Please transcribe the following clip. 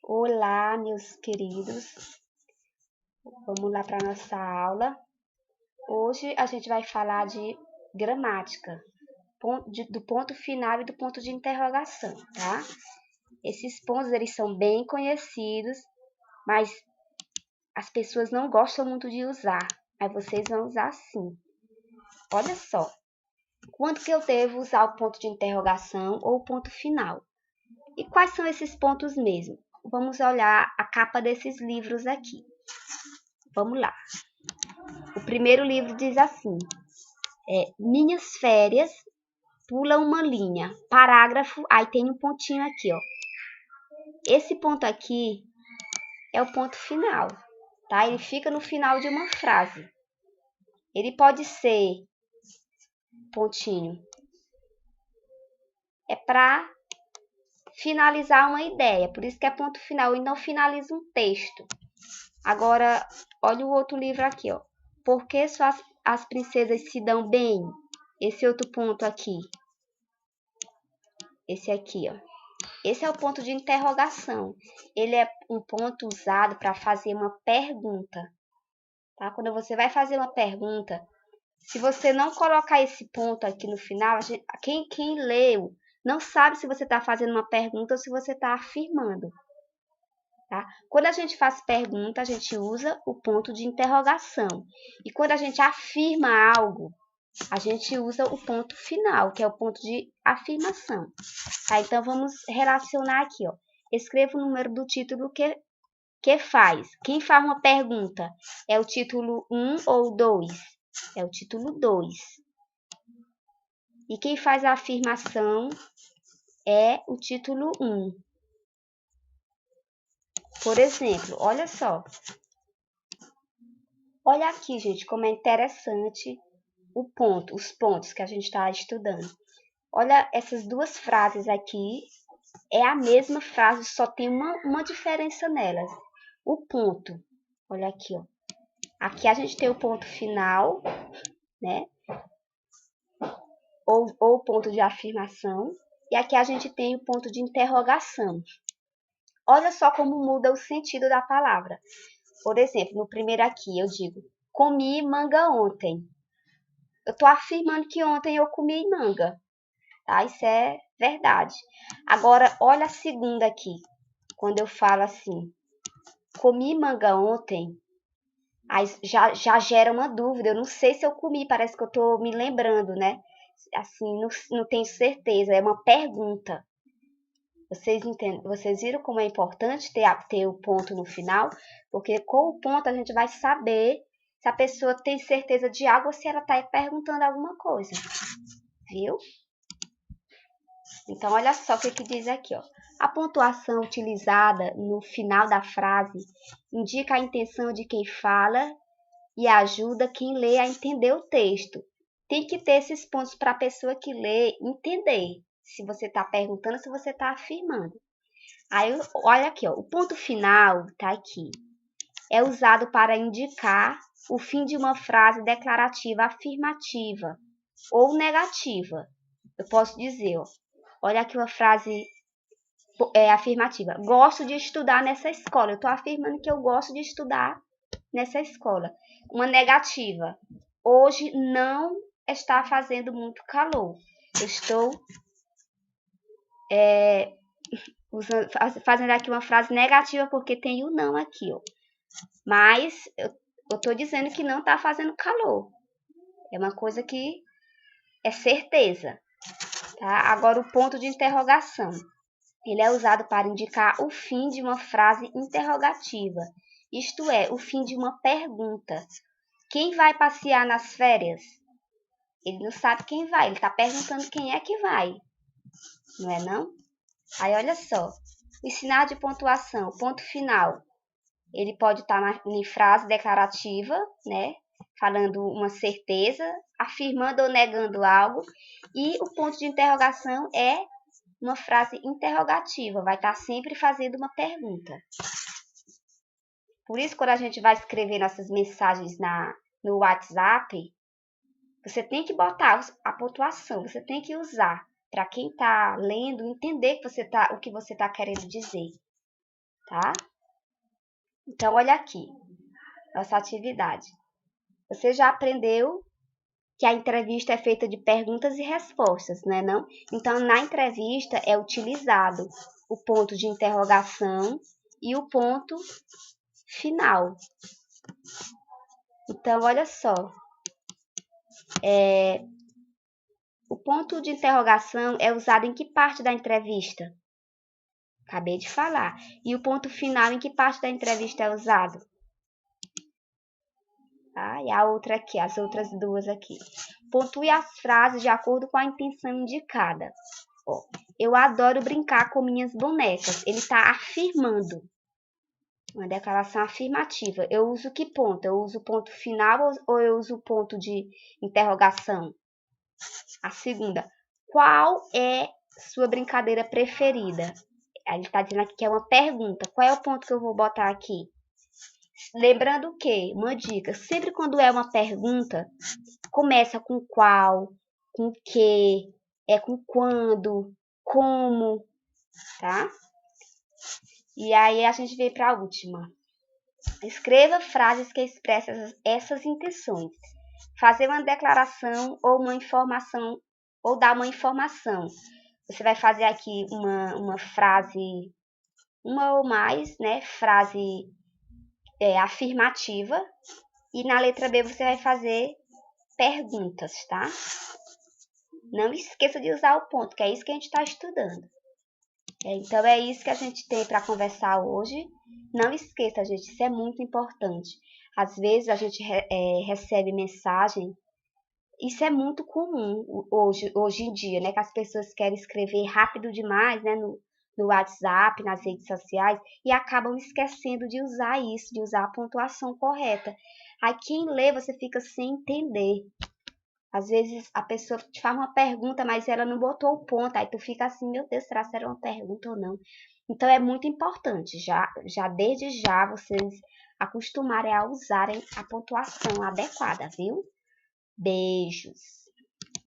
Olá, meus queridos. Vamos lá para nossa aula. Hoje a gente vai falar de gramática, do ponto final e do ponto de interrogação, tá? Esses pontos, eles são bem conhecidos, mas as pessoas não gostam muito de usar. Mas vocês vão usar sim. Olha só. Quando que eu devo usar o ponto de interrogação ou o ponto final? E quais são esses pontos mesmo? Vamos olhar a capa desses livros aqui. Vamos lá. O primeiro livro diz assim: minhas férias, pula uma linha, parágrafo, aí tem um pontinho aqui, ó. Esse ponto aqui é o ponto final, tá? Ele fica no final de uma frase. Ele pode ser pontinho. É para finalizar uma ideia, por isso que é ponto final e não finaliza um texto. Agora, olha o outro livro aqui, ó. Por que só as princesas se dão bem? Esse outro ponto aqui. Esse aqui, ó. Esse é o ponto de interrogação. Ele é um ponto usado para fazer uma pergunta, tá? Quando você vai fazer uma pergunta, se você não colocar esse ponto aqui no final, quem leu não sabe se você está fazendo uma pergunta ou se você está afirmando, tá? Quando a gente faz pergunta, a gente usa o ponto de interrogação. E quando a gente afirma algo, a gente usa o ponto final, que é o ponto de afirmação. Tá? Então, vamos relacionar aqui, ó. Escreva o número do título que faz. Quem faz uma pergunta é o título 1 ou 2? É o título 2. E quem faz a afirmação é o título 1. Por exemplo, olha só. Olha aqui, gente, como é interessante os pontos que a gente está estudando. Olha essas duas frases aqui. É a mesma frase, só tem uma diferença nelas. O ponto. Olha aqui, ó. Aqui a gente tem o ponto final, né? Ou ponto de afirmação. E aqui a gente tem o ponto de interrogação. Olha só como muda o sentido da palavra. Por exemplo, no primeiro aqui eu digo, comi manga ontem. Eu estou afirmando que ontem eu comi manga. Tá? Isso é verdade. Agora, olha a segunda aqui. Quando eu falo assim, comi manga ontem, aí já gera uma dúvida. Eu não sei se eu comi, parece que eu estou me lembrando, né? Assim, não tenho certeza. É uma pergunta. Vocês entendem? Vocês viram como é importante ter o ponto no final? Porque com o ponto a gente vai saber se a pessoa tem certeza de algo ou se ela está perguntando alguma coisa. Viu? Então, olha só o que diz aqui, ó. A pontuação utilizada no final da frase indica a intenção de quem fala e ajuda quem lê a entender o texto. Tem que ter esses pontos para a pessoa que lê entender se você está perguntando, se você está afirmando. Aí, olha aqui, ó, o ponto final está aqui. É usado para indicar o fim de uma frase declarativa afirmativa ou negativa. Eu posso dizer, ó, olha aqui uma frase afirmativa. Gosto de estudar nessa escola. Eu estou afirmando que eu gosto de estudar nessa escola. Uma negativa. Hoje não está fazendo muito calor. Eu estou fazendo aqui uma frase negativa porque tem o não aqui, ó. Mas eu estou dizendo que não está fazendo calor. É uma coisa que é certeza. Tá? Agora, o ponto de interrogação. Ele é usado para indicar o fim de uma frase interrogativa, isto é, o fim de uma pergunta. Quem vai passear nas férias? Ele não sabe quem vai, ele está perguntando quem é que vai. Não é não? Aí, olha só. O sinal de pontuação, ponto final. Ele pode estar em frase declarativa, né? Falando uma certeza, afirmando ou negando algo. E o ponto de interrogação é uma frase interrogativa, vai estar sempre fazendo uma pergunta. Por isso, quando a gente vai escrever nossas mensagens no WhatsApp, você tem que botar a pontuação, você tem que usar para quem está lendo entender o que você está querendo dizer. tá? Então, olha aqui, nossa atividade. Você já aprendeu que a entrevista é feita de perguntas e respostas, não é não? Então, na entrevista é utilizado o ponto de interrogação e o ponto final. Então, olha só. O ponto de interrogação é usado em que parte da entrevista? Acabei de falar. E o ponto final, em que parte da entrevista é usado? Tá? E a outra aqui, as outras duas aqui. Pontue as frases de acordo com a intenção indicada. Ó, eu adoro brincar com minhas bonecas. Ele está afirmando. Uma declaração afirmativa. Eu uso que ponto? Eu uso o ponto final ou eu uso o ponto de interrogação? A segunda. Qual é sua brincadeira preferida? Ele está dizendo aqui que é uma pergunta. Qual é o ponto que eu vou botar aqui? Lembrando que, uma dica, sempre quando é uma pergunta, começa com qual, com que, com quando, como, tá? E aí a gente vem para a última. Escreva frases que expressam essas intenções. Fazer uma declaração ou uma informação, ou dar uma informação. Você vai fazer aqui uma frase, uma ou mais, né? Frase afirmativa. E na letra B você vai fazer perguntas, tá? Não esqueça de usar o ponto, que é isso que a gente está estudando. Então, é isso que a gente tem para conversar hoje. Não esqueça, gente, isso é muito importante. Às vezes a gente recebe mensagem, isso é muito comum hoje em dia, né? Que as pessoas querem escrever rápido demais, né? No WhatsApp, nas redes sociais, e acabam esquecendo de usar isso, de usar a pontuação correta. Aí quem lê, você fica sem entender. Às vezes a pessoa te faz uma pergunta, mas ela não botou o ponto. Aí tu fica assim, meu Deus, será que era uma pergunta ou não? Então é muito importante, já desde já, vocês acostumarem a usarem a pontuação adequada, viu? Beijos!